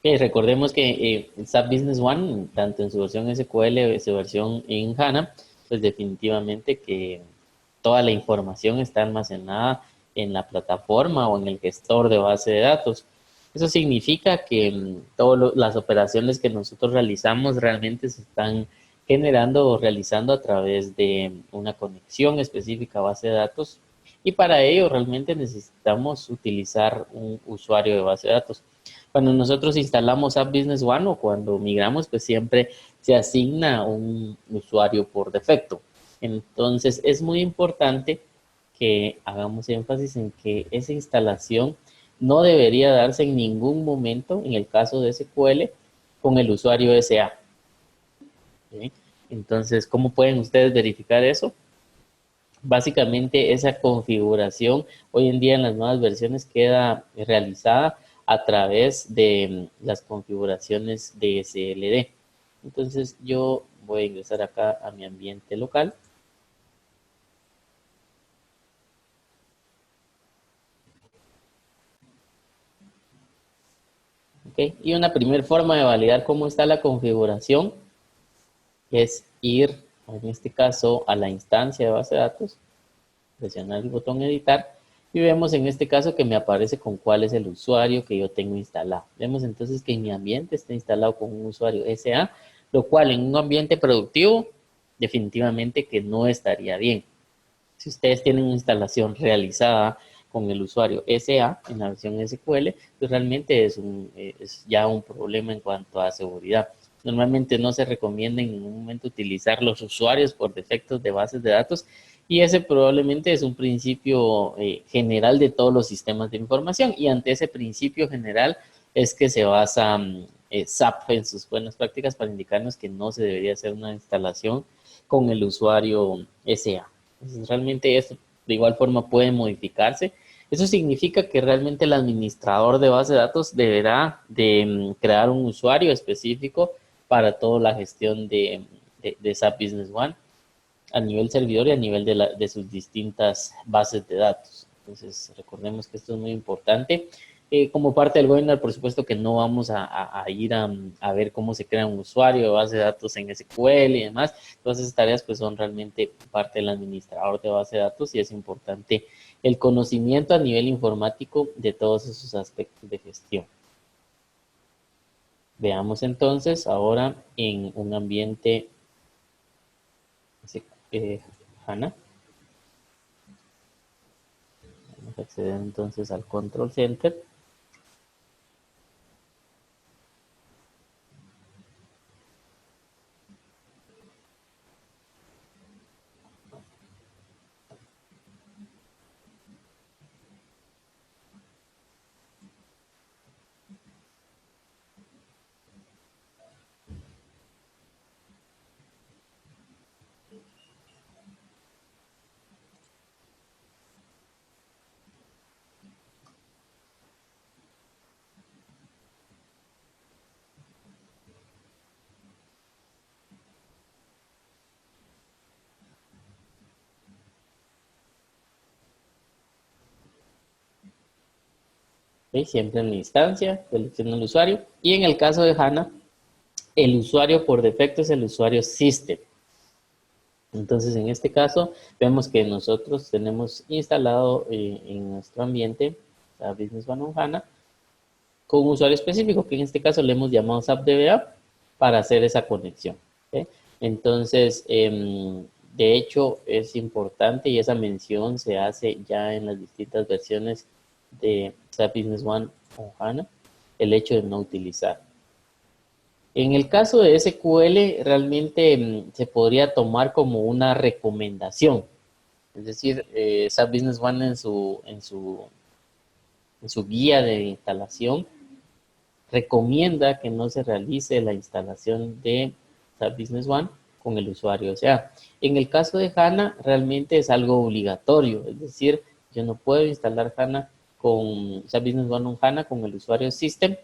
Recordemos que SAP Business One, tanto en su versión SQL o su versión en HANA, pues definitivamente que toda la información está almacenada en la plataforma o en el gestor de base de datos. Eso significa que todas las operaciones que nosotros realizamos realmente se están generando o realizando a través de una conexión específica a base de datos, y para ello realmente necesitamos utilizar un usuario de base de datos. Cuando nosotros instalamos App Business One o cuando migramos, pues siempre se asigna un usuario por defecto. Entonces es muy importante que hagamos énfasis en que esa instalación no debería darse en ningún momento, en el caso de SQL, con el usuario SA. ¿Sí? Entonces, ¿cómo pueden ustedes verificar eso? Básicamente esa configuración hoy en día en las nuevas versiones queda realizada a través de las configuraciones de SLD. Entonces yo voy a ingresar acá a mi ambiente local. ¿Okay? Y una primera forma de validar cómo está la configuración es ir, en este caso, a la instancia de base de datos, presionar el botón editar y vemos en este caso que me aparece con cuál es el usuario que yo tengo instalado. Vemos entonces que en mi ambiente está instalado con un usuario SA, lo cual en un ambiente productivo definitivamente que no estaría bien. Si ustedes tienen una instalación realizada con el usuario SA en la versión SQL, pues realmente es ya un problema en cuanto a seguridad. Normalmente no se recomienda en ningún momento utilizar los usuarios por defectos de bases de datos, y ese probablemente es un principio general de todos los sistemas de información, y ante ese principio general es que se basa SAP en sus buenas prácticas para indicarnos que no se debería hacer una instalación con el usuario SA. Entonces, realmente esto de igual forma puede modificarse. Eso significa que realmente el administrador de base de datos deberá de crear un usuario específico para toda la gestión de SAP Business One a nivel servidor y a nivel de sus distintas bases de datos. Entonces, recordemos que esto es muy importante. Como parte del webinar, por supuesto que no vamos a ir a ver cómo se crea un usuario de base de datos en SQL y demás. Todas esas tareas pues son realmente parte del administrador de base de datos, y es importante el conocimiento a nivel informático de todos esos aspectos de gestión. Veamos entonces ahora en un ambiente HANA. Vamos a acceder entonces al Control Center. ¿Okay? Siempre en la instancia, selecciono el usuario. Y en el caso de HANA, el usuario por defecto es el usuario System. Entonces, en este caso, vemos que nosotros tenemos instalado en nuestro ambiente la Business One on HANA con un usuario específico, que en este caso le hemos llamado SAP DBA para hacer esa conexión. ¿Okay? Entonces, de hecho, es importante, y esa mención se hace ya en las distintas versiones de SAP Business One on HANA, el hecho de no utilizar. En el caso de SQL, realmente se podría tomar como una recomendación. Es decir, SAP Business One en su guía de instalación recomienda que no se realice la instalación de SAP Business One con el usuario SA. En el caso de HANA, realmente es algo obligatorio. Es decir, yo no puedo instalar HANA con SAP Business One on HANA con el usuario System.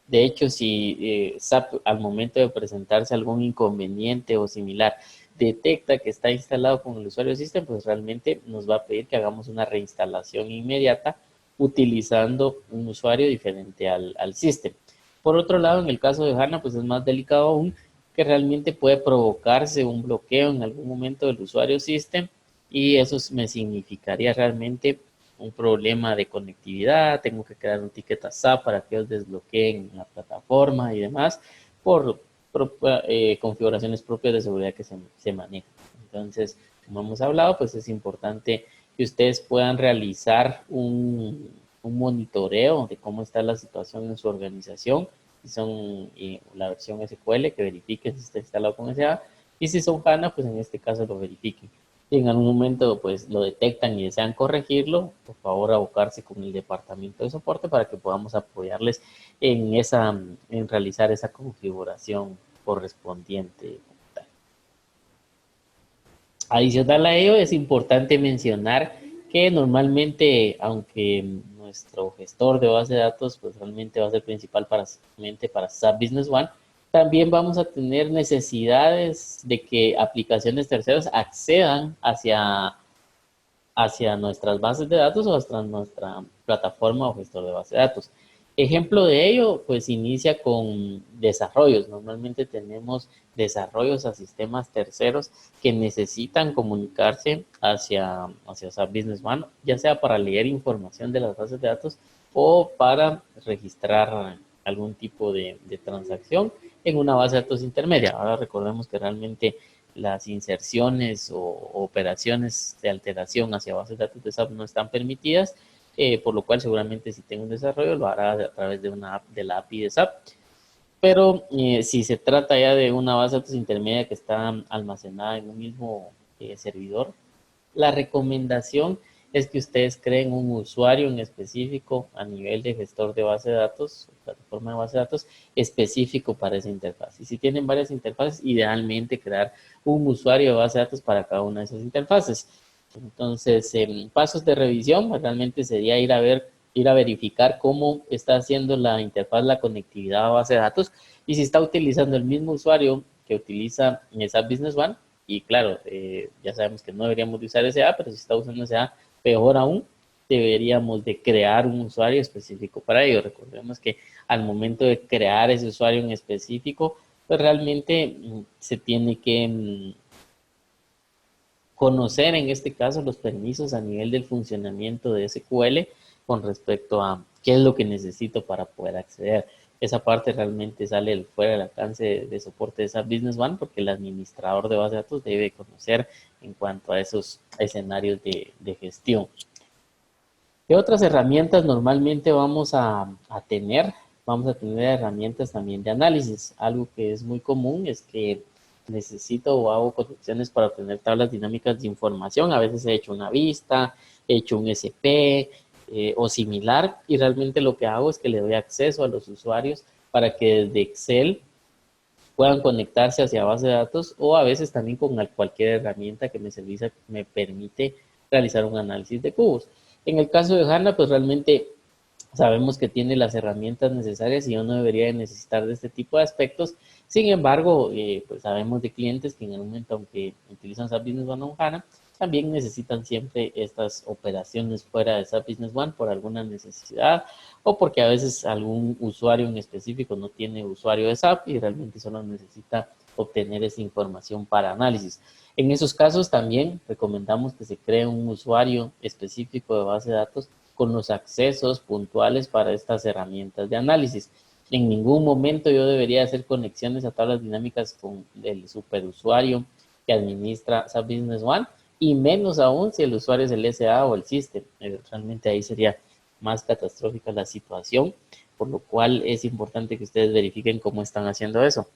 De hecho, si SAP al momento de presentarse algún inconveniente o similar detecta que está instalado con el usuario System, pues realmente nos va a pedir que hagamos una reinstalación inmediata utilizando un usuario diferente al System. Por otro lado, en el caso de HANA, pues es más delicado aún, que realmente puede provocarse un bloqueo en algún momento del usuario system y eso me significaría realmente un problema de conectividad, tengo que crear un ticket a SAP para que ellos desbloqueen la plataforma y demás por configuraciones propias de seguridad que se manejan. Entonces, como hemos hablado, pues es importante que ustedes puedan realizar un monitoreo de cómo está la situación en su organización, si son la versión SQL, que verifiquen si está instalado con SA, y si son HANA, pues en este caso lo verifiquen. Si en algún momento pues lo detectan y desean corregirlo, por favor abocarse con el departamento de soporte para que podamos apoyarles en realizar esa configuración correspondiente. Adicional a ello, es importante mencionar que normalmente, aunque nuestro gestor de base de datos pues realmente va a ser principal para SAP Business One, también vamos a tener necesidades de que aplicaciones terceras accedan hacia nuestras bases de datos o hasta nuestra plataforma o gestor de base de datos. Ejemplo de ello, pues inicia con desarrollos. Normalmente tenemos desarrollos a sistemas terceros que necesitan comunicarse hacia SAP Business One, ya sea para leer información de las bases de datos o para registrar algún tipo de transacción en una base de datos intermedia. Ahora recordemos que realmente las inserciones o operaciones de alteración hacia bases de datos de SAP no están permitidas, por lo cual seguramente si tengo un desarrollo lo hará a través de una app, de la API de SAP. Pero si se trata ya de una base de datos intermedia que está almacenada en un mismo servidor, la recomendación es que ustedes creen un usuario en específico a nivel de gestor de base de datos, plataforma de base de datos, específico para esa interfaz. Y si tienen varias interfaces, idealmente crear un usuario de base de datos para cada una de esas interfaces. Entonces, pasos de revisión, pues, realmente sería ir a verificar cómo está haciendo la interfaz, la conectividad a base de datos y si está utilizando el mismo usuario que utiliza en SAP Business One. Y claro, ya sabemos que no deberíamos de usar SA, pero si está usando SA, peor aún, deberíamos de crear un usuario específico para ello. Recordemos que al momento de crear ese usuario en específico, pues realmente se tiene que conocer en este caso los permisos a nivel del funcionamiento de SQL con respecto a qué es lo que necesito para poder acceder. Esa parte realmente sale fuera del alcance de soporte de SAP Business One porque el administrador de base de datos debe conocer en cuanto a esos escenarios de gestión. ¿Qué otras herramientas normalmente vamos a tener? Vamos a tener herramientas también de análisis. Algo que es muy común es que necesito o hago conexiones para obtener tablas dinámicas de información. A veces he hecho una vista, he hecho un SP o similar y realmente lo que hago es que le doy acceso a los usuarios para que desde Excel puedan conectarse hacia base de datos o a veces también con cualquier herramienta que me permite realizar un análisis de cubos. En el caso de HANA, pues realmente sabemos que tiene las herramientas necesarias y yo no debería de necesitar de este tipo de aspectos. Sin embargo, pues sabemos de clientes que en el momento, aunque utilizan SAP Business One o HANA, también necesitan siempre estas operaciones fuera de SAP Business One por alguna necesidad o porque a veces algún usuario en específico no tiene usuario de SAP y realmente solo necesita obtener esa información para análisis. En esos casos también recomendamos que se cree un usuario específico de base de datos con los accesos puntuales para estas herramientas de análisis. En ningún momento yo debería hacer conexiones a tablas dinámicas con el superusuario que administra SAP Business One y menos aún si el usuario es el SA o el System. Realmente ahí sería más catastrófica la situación, por lo cual es importante que ustedes verifiquen cómo están haciendo eso.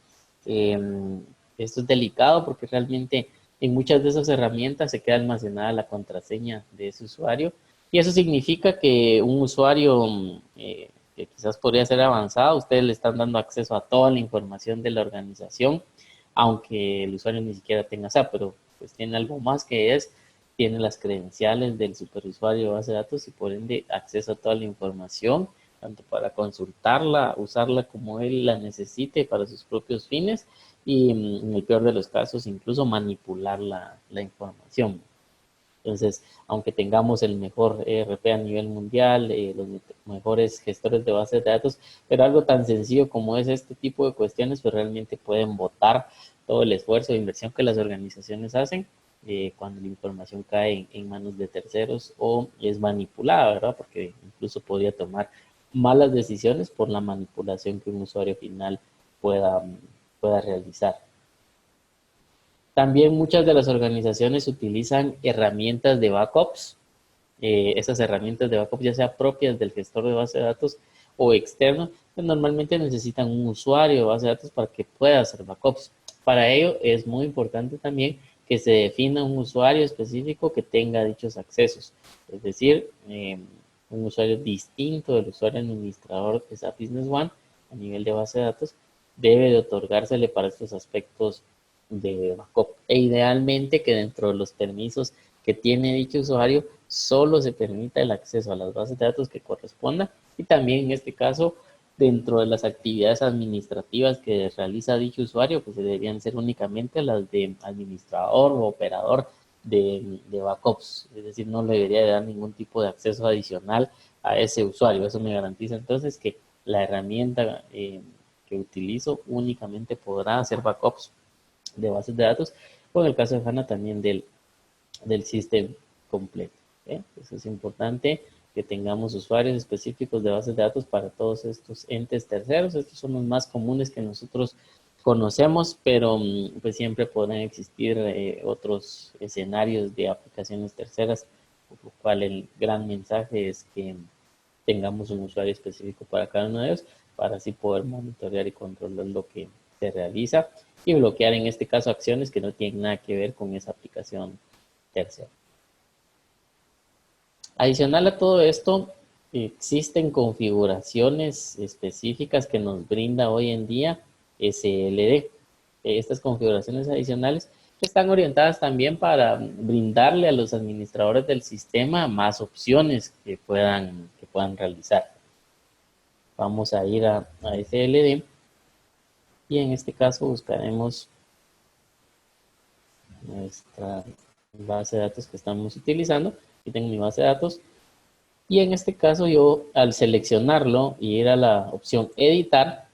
Esto es delicado porque realmente en muchas de esas herramientas se queda almacenada la contraseña de ese usuario y eso significa que un usuario que quizás podría ser avanzado, ustedes le están dando acceso a toda la información de la organización, aunque el usuario ni siquiera tenga SAP, pero pues tiene algo más que tiene las credenciales del superusuario de base de datos y por ende acceso a toda la información, tanto para consultarla, usarla como él la necesite para sus propios fines y en el peor de los casos incluso manipular la información. Entonces, aunque tengamos el mejor ERP a nivel mundial, los mejores gestores de bases de datos, pero algo tan sencillo como es este tipo de cuestiones, pues realmente pueden botar todo el esfuerzo de inversión que las organizaciones hacen cuando la información cae en manos de terceros o es manipulada, ¿verdad? Porque incluso podría tomar malas decisiones por la manipulación que un usuario final pueda realizar. También muchas de las organizaciones utilizan herramientas de backups. Esas herramientas de backup, ya sea propias del gestor de base de datos o externo, pues normalmente necesitan un usuario de base de datos para que pueda hacer backups. Para ello es muy importante también que se defina un usuario específico que tenga dichos accesos, es decir, un usuario distinto del usuario administrador de SAP Business One a nivel de base de datos debe de otorgársele para estos aspectos de backup. E idealmente que dentro de los permisos que tiene dicho usuario solo se permita el acceso a las bases de datos que corresponda y también en este caso dentro de las actividades administrativas que realiza dicho usuario pues deberían ser únicamente las de administrador o operador de backups, es decir, no le debería dar ningún tipo de acceso adicional a ese usuario. Eso me garantiza entonces que la herramienta que utilizo únicamente podrá hacer backups de bases de datos, o en el caso de HANA también del sistema completo. Eso es importante que tengamos usuarios específicos de bases de datos para todos estos entes terceros. Estos son los más comunes que nosotros conocemos, pero pues siempre podrán existir otros escenarios de aplicaciones terceras, por lo cual el gran mensaje es que tengamos un usuario específico para cada uno de ellos, para así poder monitorear y controlar lo que se realiza y bloquear en este caso acciones que no tienen nada que ver con esa aplicación tercera. Adicional a todo esto, existen configuraciones específicas que nos brinda hoy en día SLD. Estas configuraciones adicionales están orientadas también para brindarle a los administradores del sistema más opciones que puedan realizar. Vamos a ir a SLD y en este caso buscaremos nuestra base de datos que estamos utilizando. Aquí tengo mi base de datos y en este caso yo al seleccionarlo y ir a la opción editar,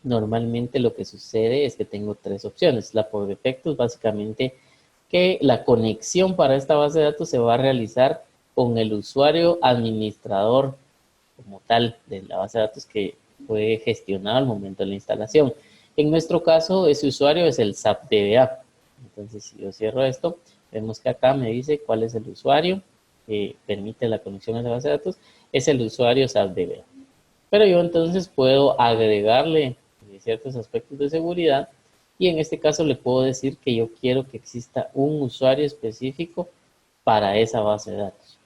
normalmente lo que sucede es que tengo tres opciones. La por defecto es básicamente que la conexión para esta base de datos se va a realizar con el usuario administrador como tal de la base de datos que fue gestionado al momento de la instalación. En nuestro caso, ese usuario es el SAP DBA. Entonces, si yo cierro esto, vemos que acá me dice cuál es el usuario que permite la conexión a la base de datos. Es el usuario SAP DBA. Pero yo entonces puedo agregarle ciertos aspectos de seguridad y en este caso le puedo decir que yo quiero que exista un usuario específico para esa base de datos.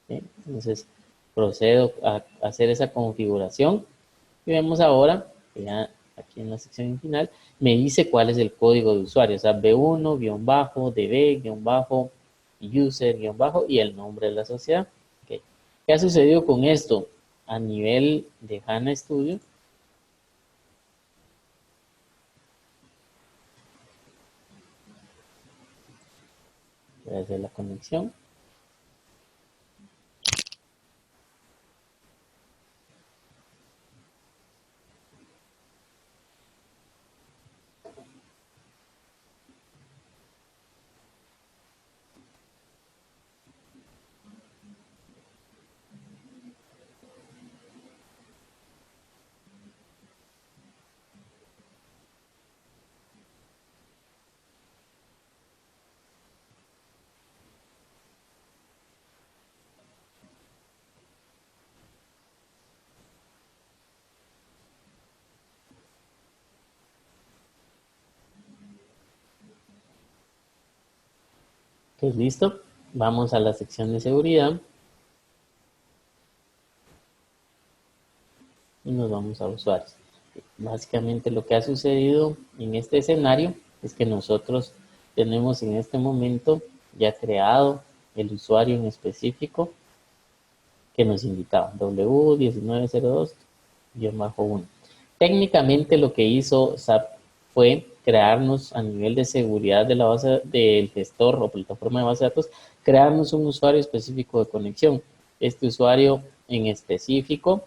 ¿Sí? Entonces, procedo a hacer esa configuración y vemos ahora que ya aquí en la sección final me dice cuál es el código de usuario, o sea, B1-DB-user- y el nombre de la sociedad. Okay. ¿Qué ha sucedido con esto? A nivel de HANA Studio, voy a hacer la conexión. Pues listo, vamos a la sección de seguridad y nos vamos a usuarios. Básicamente lo que ha sucedido en este escenario es que nosotros tenemos en este momento ya creado el usuario en específico que nos indicaba W1902-1. Técnicamente lo que hizo SAP fue crearnos a nivel de seguridad de la base del gestor o plataforma de base de datos, crearnos un usuario específico de conexión. Este usuario en específico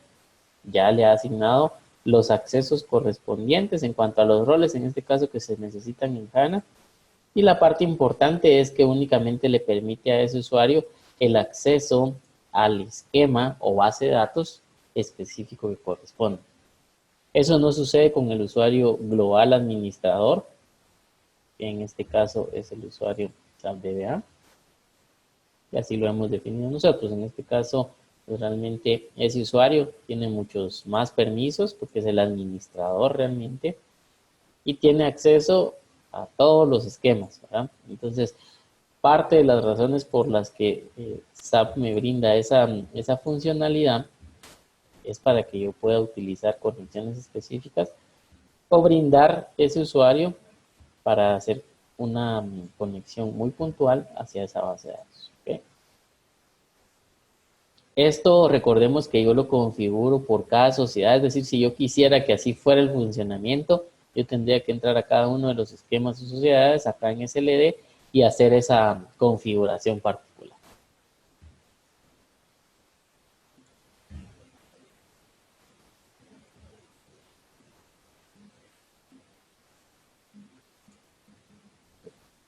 ya le ha asignado los accesos correspondientes en cuanto a los roles, en este caso que se necesitan en HANA. Y la parte importante es que únicamente le permite a ese usuario el acceso al esquema o base de datos específico que corresponde. Eso no sucede con el usuario global administrador, que en este caso es el usuario SAP DBA. Y así lo hemos definido nosotros. En este caso, pues realmente ese usuario tiene muchos más permisos porque es el administrador realmente y tiene acceso a todos los esquemas, ¿verdad? Entonces, parte de las razones por las que SAP me brinda esa funcionalidad es para que yo pueda utilizar conexiones específicas o brindar ese usuario para hacer una conexión muy puntual hacia esa base de datos. ¿Okay? Esto recordemos que yo lo configuro por cada sociedad, es decir, si yo quisiera que así fuera el funcionamiento, yo tendría que entrar a cada uno de los esquemas o sociedades acá en SLD y hacer esa configuración particular.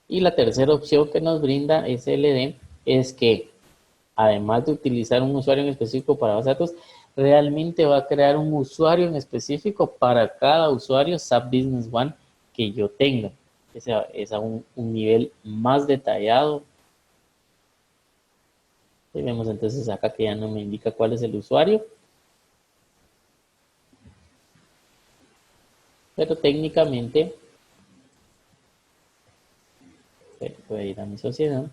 Y la tercera opción que nos brinda SLD es que además de utilizar un usuario en específico para base de datos, realmente va a crear un usuario en específico para cada usuario SAP Business One que yo tenga. Es a un nivel más detallado. Y vemos entonces acá que ya no me indica cuál es el usuario. Pero técnicamente, voy a ir a mi sociedad.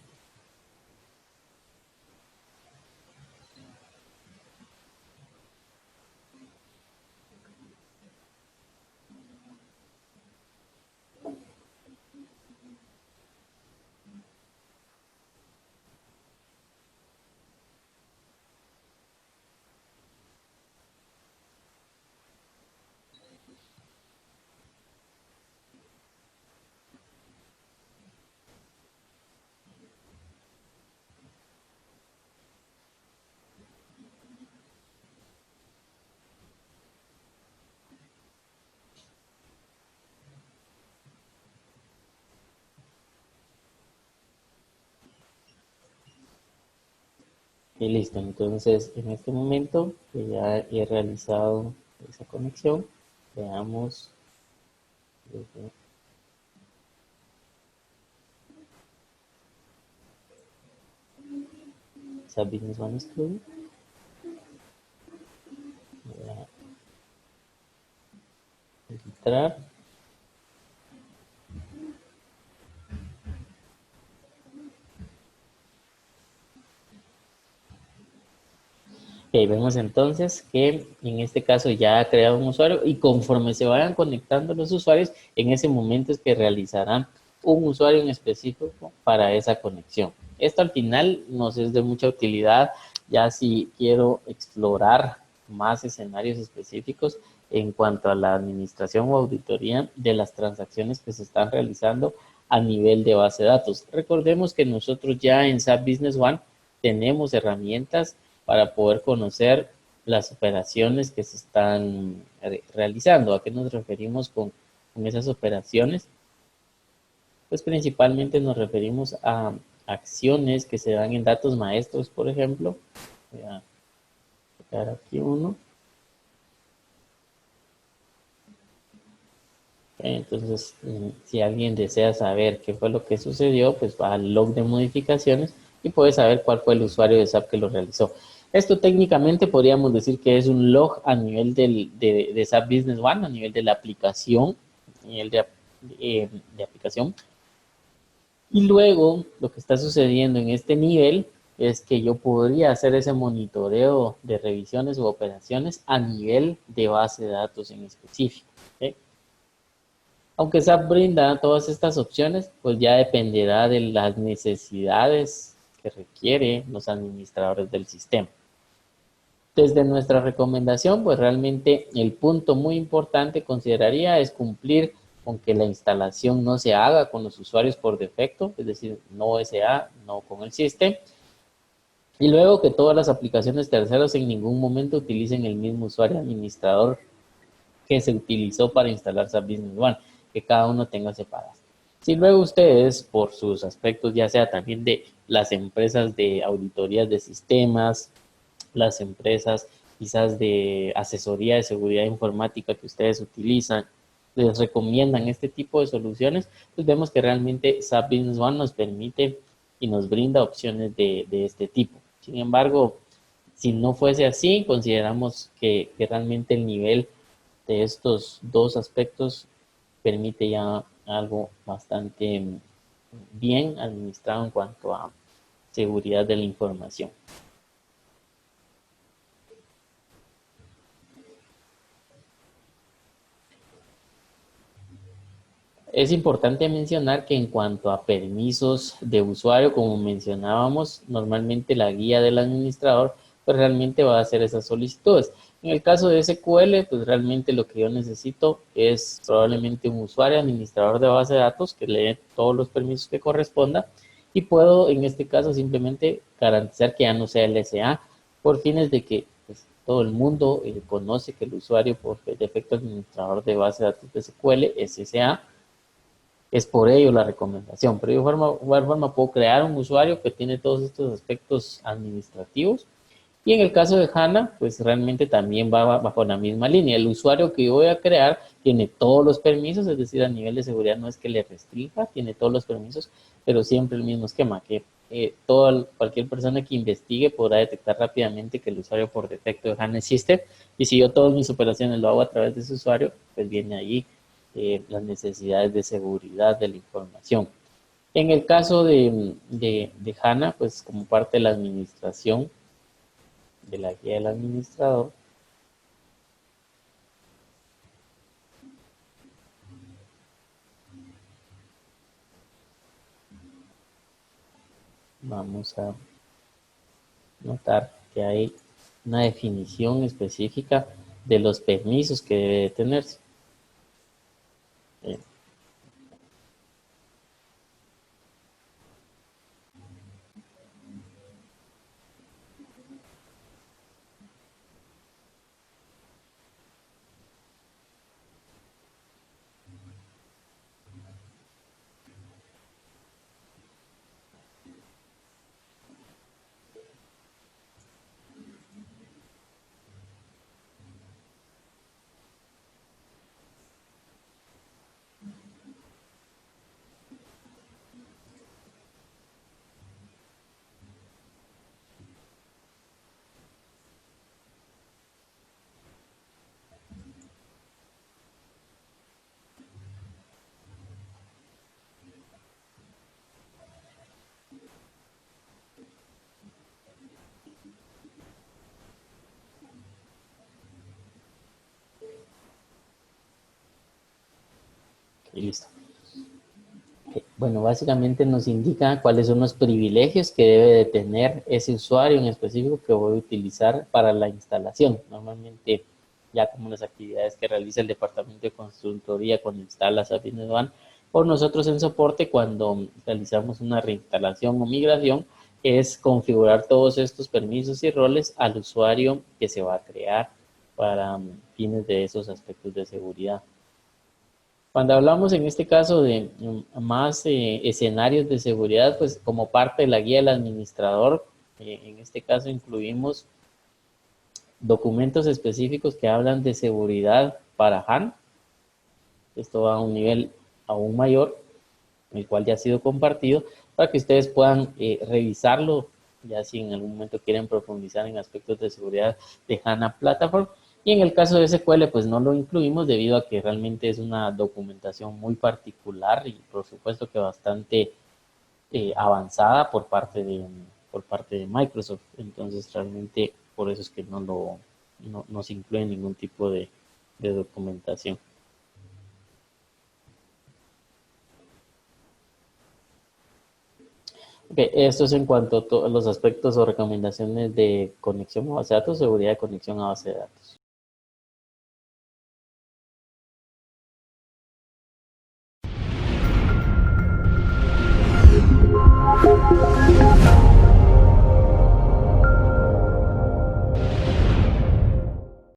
Y listo, entonces en este momento que ya he realizado esa conexión, veamos SAP Business One Studio. Voy a entrar. Ok, vemos entonces que en este caso ya ha creado un usuario y conforme se vayan conectando los usuarios, en ese momento es que realizarán un usuario en específico para esa conexión. Esto al final nos es de mucha utilidad ya si quiero explorar más escenarios específicos en cuanto a la administración o auditoría de las transacciones que se están realizando a nivel de base de datos. Recordemos que nosotros ya en SAP Business One tenemos herramientas para poder conocer las operaciones que se están realizando. ¿A qué nos referimos con esas operaciones? Pues principalmente nos referimos a acciones que se dan en datos maestros, por ejemplo. Voy a sacar aquí uno. Entonces, si alguien desea saber qué fue lo que sucedió, pues va al log de modificaciones y puede saber cuál fue el usuario de SAP que lo realizó. Esto técnicamente podríamos decir que es un log a nivel de SAP Business One, a nivel de la aplicación, a nivel de aplicación. Y luego, lo que está sucediendo en este nivel es que yo podría hacer ese monitoreo de revisiones u operaciones a nivel de base de datos en específico. ¿Sí? Aunque SAP brinda todas estas opciones, pues ya dependerá de las necesidades que requieren los administradores del sistema. Desde nuestra recomendación, pues realmente el punto muy importante consideraría es cumplir con que la instalación no se haga con los usuarios por defecto, es decir, no SA, no con el sistema, Y luego que todas las aplicaciones terceras en ningún momento utilicen el mismo usuario administrador que se utilizó para instalar SAP Business One, que cada uno tenga separadas. Si luego ustedes, por sus aspectos, ya sea también de las empresas de auditorías de sistemas, las empresas quizás de asesoría de seguridad informática que ustedes utilizan, les recomiendan este tipo de soluciones, pues vemos que realmente SAP Business One nos permite y nos brinda opciones de este tipo. Sin embargo, si no fuese así, consideramos que realmente el nivel de estos dos aspectos permite ya algo bastante bien administrado en cuanto a seguridad de la información. Es importante mencionar que en cuanto a permisos de usuario, como mencionábamos, normalmente la guía del administrador pues realmente va a hacer esas solicitudes. En el caso de SQL, pues realmente lo que yo necesito es probablemente un usuario administrador de base de datos que le dé todos los permisos que corresponda y puedo en este caso simplemente garantizar que ya no sea el SA por fines de que pues, todo el mundo conoce que el usuario por defecto administrador de base de datos de SQL es SA. Es por ello la recomendación, pero de igual forma puedo crear un usuario que tiene todos estos aspectos administrativos y en el caso de HANA, pues realmente también va bajo la misma línea. El usuario que yo voy a crear tiene todos los permisos, es decir, a nivel de seguridad no es que le restrinja, tiene todos los permisos, pero siempre el mismo esquema, que cualquier persona que investigue podrá detectar rápidamente que el usuario por defecto de HANA existe y si yo todas mis operaciones lo hago a través de ese usuario, pues viene allí las necesidades de seguridad de la información. En el caso de HANA, pues como parte de la administración, de la guía del administrador, vamos a notar que hay una definición específica de los permisos que debe tenerse. Y listo. Bueno, básicamente nos indica cuáles son los privilegios que debe de tener ese usuario en específico que voy a utilizar para la instalación. Normalmente, ya como las actividades que realiza el departamento de consultoría cuando instala SAP Business One, o nosotros en soporte cuando realizamos una reinstalación o migración, es configurar todos estos permisos y roles al usuario que se va a crear para fines de esos aspectos de seguridad. Cuando hablamos en este caso de más escenarios de seguridad, pues como parte de la guía del administrador, en este caso incluimos documentos específicos que hablan de seguridad para HAN. Esto va a un nivel aún mayor, el cual ya ha sido compartido, para que ustedes puedan revisarlo, ya si en algún momento quieren profundizar en aspectos de seguridad de HANA Platform. Y en el caso de SQL, pues no lo incluimos debido a que realmente es una documentación muy particular y por supuesto que bastante avanzada por parte de Microsoft. Entonces realmente por eso es que no se incluye ningún tipo de documentación. Okay, esto es en cuanto a todos los aspectos o recomendaciones de conexión a base de datos, seguridad de conexión a base de datos.